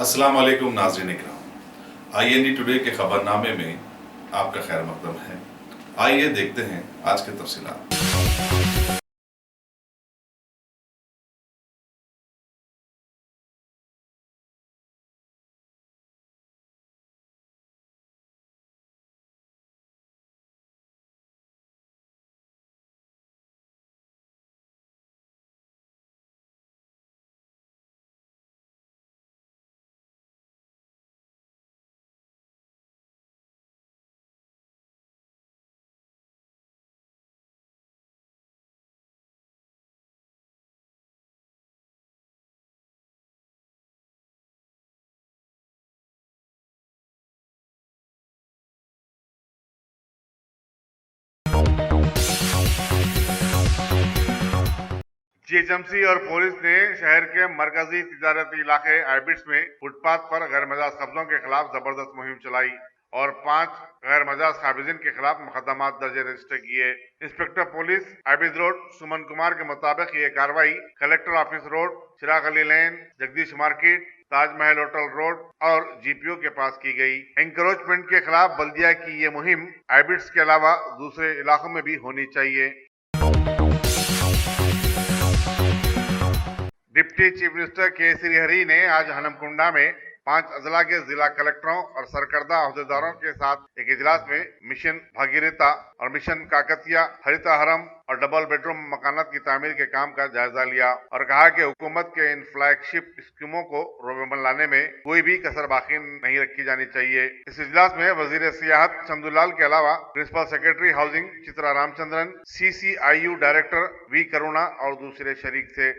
अस्सलाम वालेकुम नाज़रीन इकराम, IND टुडे के खबरनामे में आपका खैर मकदम है। आइए देखते हैं आज के तफसीलात। GHMC और पुलिस ने शहर के मरकजी तिजारती इलाके आइबिट्स में फुटपाथ पर गैर मजाज कब्जों के खिलाफ जबरदस्त मुहिम चलाई और 5 गैर मजाज काबिजिन के खिलाफ मुकदमात दर्ज रजिस्टर किए। Inspector police Abid road Suman Kumar के मुताबिक ये कार्रवाई collector office road, Chirag Ali lane, Jagdish market, Taj Mahal hotel road और GPO के पास की गई। एंक्रोचमेंट के खिलाफ बल्दिया की ये मुहिम आइबिट्स के अलावा दूसरे इलाकों में भी होनी चाहिए। डिप्टी चीफ मिनिस्टर के श्रीहरि ने आज हनमकुंडा में 5 अजला के जिला कलेक्टरों और सरकर्दा अहदेदारों के साथ एक इजलास में मिशन भागीरथा और मिशन काकतिया, हरिता हरम और डबल बेडरूम मकानात की तामीर के काम का जायजा लिया और कहा कि हुकूमत के इन फ्लैगशिप स्कीमों को रोबेमन लाने में कोई भी कसर बाकी नहीं रखी जानी चाहिए। इस इजलास में वजीर सियाहत चंदूलाल के अलावा principal secretary housing Chitra Ramachandran, CCIU director V Karuna और दूसरे शरीक थे।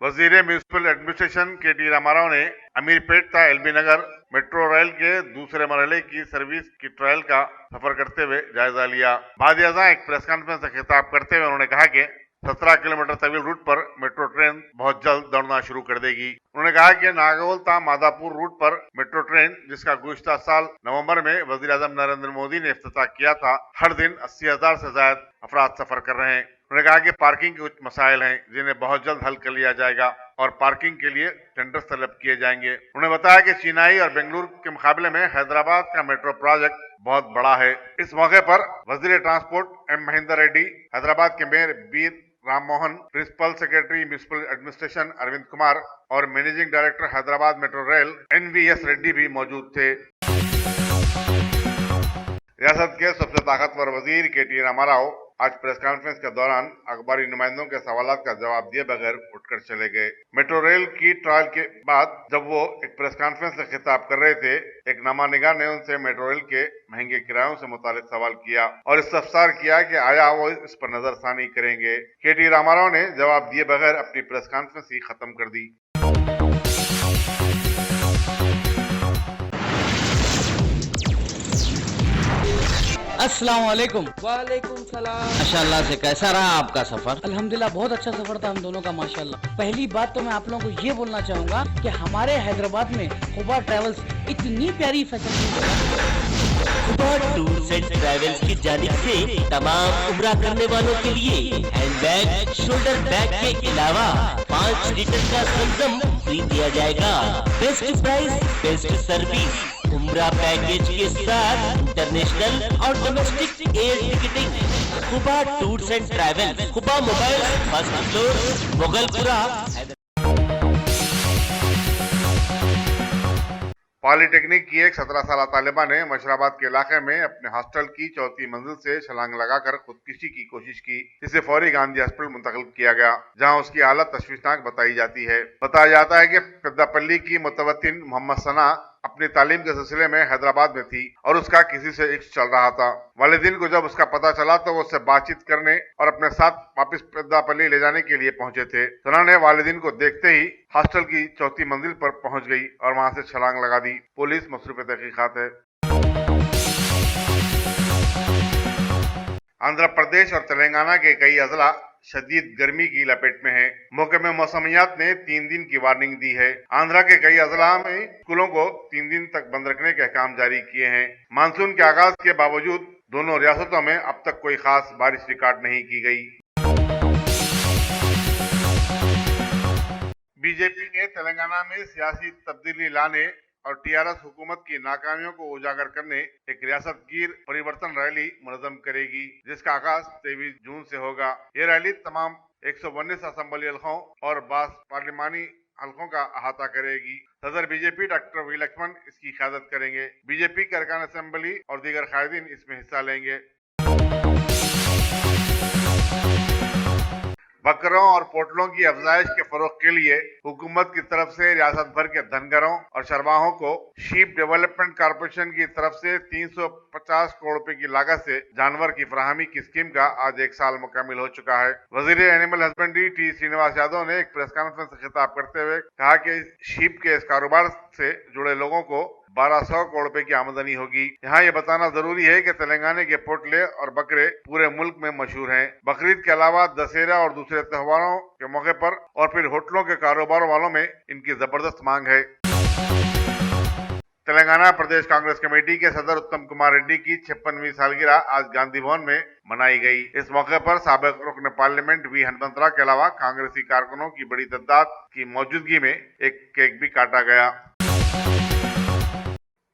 वजीर म्यूनिसिपल एडमिनिस्ट्रेशन KT रामाराव ने अमीरपेट था LB नगर मेट्रो रेल के दूसरे मरहले की सर्विस की ट्रायल का सफर करते हुए जायजा लिया। बाद एक प्रेस कॉन्फ्रेंस से खिताब करते हुए उन्होंने कहा कि 17 किलोमीटर तवील रूट पर मेट्रो ट्रेन बहुत जल्द दौड़ना शुरू कर देगी। उन्होंने कहा कि नागौल ता मादापुर रूट पर मेट्रो ट्रेन, जिसका गुज़िश्ता साल नवंबर में वजीर आज़म नरेंद्र मोदी ने इफ्तिताह किया था, हर दिन 80,000 से ज्यादा अफराद सफर कर रहे हैं। उन्होंने कहा कि पार्किंग के कुछ मसाइल हैं जिन्हें बहुत जल्द हल कर लिया जाएगा और पार्किंग के लिए टेंडर तलब किए जाएंगे। उन्होंने बताया कि चेन्नई और बेंगलुरु के मुकाबले में हैदराबाद का मेट्रो प्रोजेक्ट बहुत बड़ा है। इस मौके पर वजीर ट्रांसपोर्ट M महेंद्र रेड्डी, हैदराबाद के mayor B Ram Mohan, principal secretary municipal administration Arvind Kumar और managing director Hyderabad metro rail NVS Reddy भी मौजूद थे। रियासत के सबसे ताकतवर वजीर KT रामाराव आज प्रेस कॉन्फ्रेंस के दौरान अखबारी नुमाइंदों के सवालों का जवाब दिए बगैर उठकर चले गए। मेट्रो रेल की ट्रायल के बाद जब वो एक प्रेस कॉन्फ्रेंस से खिताब कर रहे थे, एक नामानिगार ने उनसे मेट्रो रेल के महंगे किरायों से मुतालिक सवाल किया और इस्तफसार किया कि आया वो इस पर नजरसानी करेंगे। KT रामाराव ने जवाब दिए बगैर अपनी प्रेस कॉन्फ्रेंस ही खत्म कर दी। अस्सलाम वालेकुम। वालेकुम सलाम। माशाल्लाह से कैसा रहा आपका सफर? अल्हम्दुलिल्लाह बहुत अच्छा सफर था हम दोनों का माशाल्लाह। पहली बात तो मैं आप लोगों को ये बोलना चाहूँगा कि हमारे हैदराबाद में खुबा ट्रैवल्स इतनी प्यारी facility Khuba tours and travels की जानिब से तमाम उम्रा करने वालों के लिए हैंडबैग, शोल्डर बैग के अलावा 5 लीटर का संगम फ्री दिया जाएगा। बेस्ट प्राइस, बेस्ट सर्विस, उम्रा पैकेज के साथ इंटरनेशनल और domestic air ticketing. Khuba tours and travels, Khuba mobile, first floor, Mughalpura. Polytechnic की एक 17 साल तालिबा ने मशराबाद के इलाके में अपने हॉस्टल की 4थी मंजिल से छलांग लगाकर खुदकुशी की कोशिश की, जिसे फौरी गांधी हॉस्पिटल मुंतकिल किया गया, जहां उसकी हालत तशवीशनाक बताई जाती है। बताया जाता है कि पेद्दापल्ली की मुतवत्तिन मोहम्मद सना अपनी तालीम के सिलसिले में हैदराबाद में थी और उसका किसी से इश्क चल रहा था। वालिदैन को जब उसका पता चला तो वो उससे बातचीत करने और अपने साथ वापस पेद्दापल्ली ले जाने के लिए पहुंचे थे। सना ने वालिदैन को देखते ही हॉस्टल की 4थी मंजिल पर पहुंच गई और वहां से छलांग लगा दी। पुलिस मसरूफ तहकीकात है। आंध्र प्रदेश और तेलंगाना के कई अजला शदीद गर्मी की लपेट में है। महकमे मौसमियात ने 3 दिन की वार्निंग दी है। आंध्रा के कई अजला में स्कूलों को 3 दिन तक बंद रखने के अहकाम जारी किए हैं। मानसून के आगाज के बावजूद दोनों रियासतों में अब तक कोई खास बारिश रिकॉर्ड नहीं की गई। बीजेपी ने तेलंगाना में सियासी तब्दीली लाने और टीआरएस हुकूमत की नाकामियों को उजागर करने एक रियासतगीर परिवर्तन रैली मुनज़्ज़म करेगी, जिसका आगाज 23 जून से होगा। ये रैली तमाम 119 असेंबली हलकों और 22 पार्लिमानी हलकों का अहाता करेगी। सदर बीजेपी डॉक्टर वी लक्ष्मण इसकी क़यादत करेंगे। बीजेपी के अरकान असेंबली और दीगर कायदीन इसमें हिस्सा लेंगे। बकरों और पोटलों की अफजाइश के फरोग के लिए हुकूमत की तरफ से रियासत भर के धनगरों और चरवाहों को शीप डेवलपमेंट कॉर्पोरेशन की तरफ से 350 करोड़ रुपए की लागत से जानवर की फराहमी की स्कीम का आज 1 साल मुकम्मल हो चुका है। वजीर animal husbandry T Srinivas Yadav ने एक प्रेस कॉन्फ्रेंस से खिताब करते हुए कहा कि शीप के इस कारोबार से जुड़े लोगों को 1200 करोड़ रुपए की आमदनी होगी। यहाँ ये बताना जरूरी है कि तेलंगाना के पोटले और बकरे पूरे मुल्क में मशहूर हैं। बकरीद के अलावा दशहरा और दूसरे त्योहारों के मौके पर और फिर होटलों के कारोबार वालों में इनकी जबरदस्त मांग है। तेलंगाना प्रदेश कांग्रेस कमेटी के सदर उत्तम कुमार रेड्डी की 56वीं सालगिरह आज गांधी भवन में मनाई गई। इस मौके पर साबिक रुकन पार्लियामेंट वी हनुमंतराव के अलावा कांग्रेसी कारकुनों की बड़ी तादाद की मौजूदगी में एक केक भी काटा गया।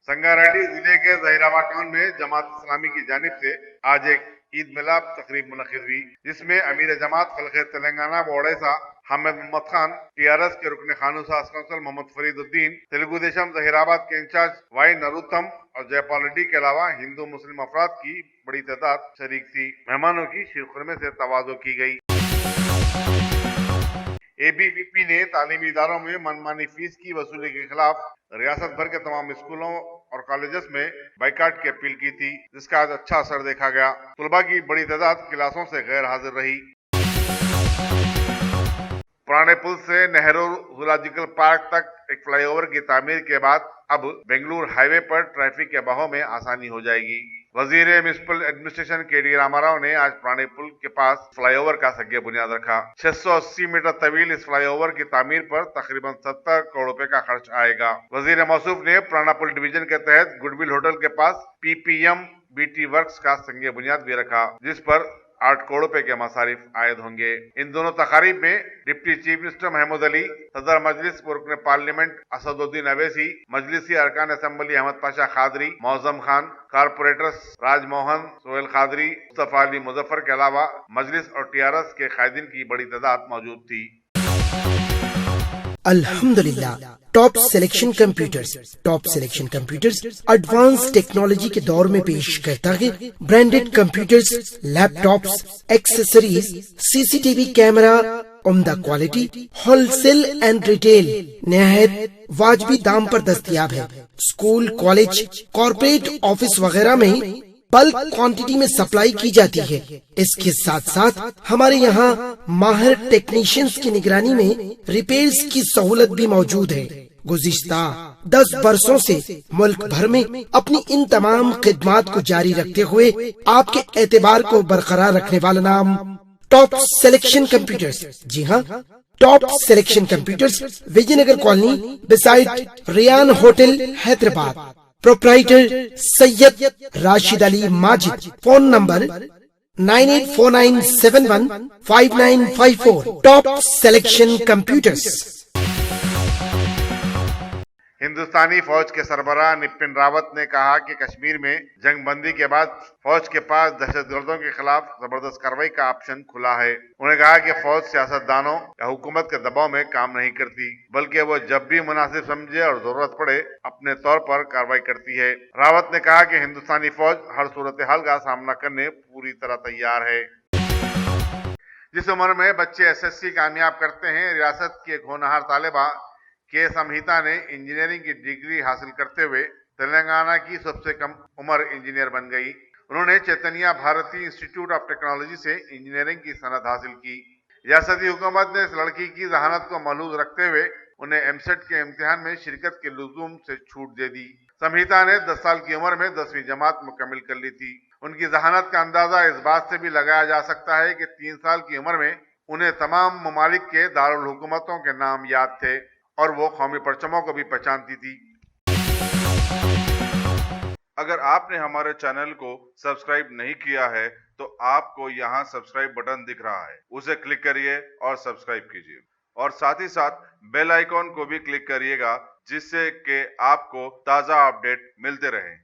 संगारेड्डी जिले के जहीराबाद टाउन में जमात इस्लामी की जानिब से आज एक ईद मिलाद तकरीब मुनक़िद हुई, जिसमें अमीर जमात खलक़े तेलंगाना व ओडिशा हामिद मोहम्मद खान, टीआरएस के रुकन खानूसा कौंसिल मोहम्मद फरीदुद्दीन, तेलुगु देशम जहीराबाद के इंचार्ज वाई नरोत्तम और जयपाल रेड्डी के अलावा हिंदू मुस्लिम अफराद की बड़ी तादाद शरीक थी। मेहमानों की शीरखुरमे से तवाज़ो की गई। एबीवीपी ने तालीमी इदारों में मनमानी फीस की वसूली के खिलाफ रियासत भर के तमाम स्कूलों और कॉलेजेस में बाइकाट की अपील की थी, जिसका आज अच्छा असर देखा गया। तलबा की बड़ी तादाद क्लासों से गैर हाजिर रही। पुराने पुल से नेहरू जूलॉजिकल पार्क तक एक फ्लाईओवर की तामीर के बाद अब बेंगलुरु हाईवे पर ट्रैफिक के बहाव में आसानी हो जाएगी। वजीर म्युनिसिपल एडमिनिस्ट्रेशन के.डी. रामाराव ने आज पुराने पुल के पास फ्लाईओवर का सग्गे बुनियाद रखा। 680 मीटर तवील इस फ्लाईओवर की तामीर पर तकरीबन 70 करोड़ रुपए का खर्च आएगा। वजीर मौसूफ ने पुराना पुल डिवीजन के तहत गुडविल होटल के पास पीपीएम बीटी वर्क्स का संगे बुनियाद भी रखा, जिस पर 8 करोड़ रुपए के मसारिफ आयद होंगे। इन दोनों तकारीब में deputy chief minister Mahmood Ali, सदर मजलिस रुकन पार्लियामेंट असदुद्दीन अवैसी, मजलिसी अरकान असेंबली अहमद पाशा खादरी, मौजम खान, कारपोरेटर्स राजमोहन, सोहेल खादरी, मुस्तफा अली मुजफ्फर के अलावा मजलिस और टीआरएस के कायदीन की बड़ी तादाद मौजूद थी। अल्हम्दुलिल्लाह top selection computers advance technology के दौर में पेश करता है branded computers, laptops, accessories, CCTV camera, उम्दा क्वालिटी, होलसेल एंड रिटेल निहायत वाजबी दाम पर दस्तयाब है। स्कूल, कॉलेज, कॉर्पोरेट ऑफिस वगैरह में बल्क क्वांटिटी में सप्लाई की जाती है। इसके साथ साथ हमारे यहाँ माहिर टेक्नीशियंस की निगरानी में रिपेयर्स की सहूलत भी मौजूद है। गुज़िश्ता 10 बरसों से मुल्क भर में अपनी इन तमाम खिदमात को जारी रखते हुए आपके एतबार को बरकरार रखने वाला नाम टॉप सिलेक्शन कंप्यूटर्स। जी हाँ, top selection computers, Vijayanagar colony beside Riyan hotel, Hyderabad. Proprietor Syed Rashid Ali Majid. Phone number 9849715954। Top selection computers. हिंदुस्तानी फौज के सरबराह निपिन रावत ने कहा कि कश्मीर में जंग बंदी के बाद फौज के पास दहशतगर्दों के खिलाफ जबरदस्त कार्रवाई का ऑप्शन खुला है। उन्होंने कहा कि फौज सियासतदानों या हुकूमत के दबाव में काम नहीं करती, बल्कि वो जब भी मुनासिब समझे और जरूरत पड़े अपने तौर पर कार्रवाई करती है। रावत ने कहा कि हिंदुस्तानी फौज हर सूरत हाल का सामना करने पूरी तरह तैयार है। जिस उम्र में बच्चे एसएससी कामयाब करते हैं, रियासत की एक होनहार तालिबा के संहिता ने इंजीनियरिंग की डिग्री हासिल करते हुए तेलंगाना की सबसे कम उम्र इंजीनियर बन गई। उन्होंने चैतन्य भारती इंस्टीट्यूट ऑफ टेक्नोलॉजी से इंजीनियरिंग की सनद हासिल की। रियासती हुकूमत ने इस लड़की की जहानत को महलूज रखते हुए उन्हें एमसेट के इम्तिहान में शिरकत के लुज़ूम से छूट दे दी। संहिता ने 10 साल की उम्र में 10वीं जमात मुकम्मिल कर ली थी। उनकी जहानत का अंदाजा इस बात से भी लगाया जा सकता है कि 3 साल की उम्र में उन्हें तमाम ममालिक के दारुल हुकूमतों के नाम याद थे और वो कौमी परचमों को भी पहचानती थी। अगर आपने हमारे चैनल को सब्सक्राइब नहीं किया है तो आपको यहाँ सब्सक्राइब बटन दिख रहा है, उसे क्लिक करिए और सब्सक्राइब कीजिए। اور ساتھ ہی ساتھ بیل آئیکن کو بھی کلک کریے گا، جس سے کہ آپ کو تازہ اپڈیٹ ملتے رہیں۔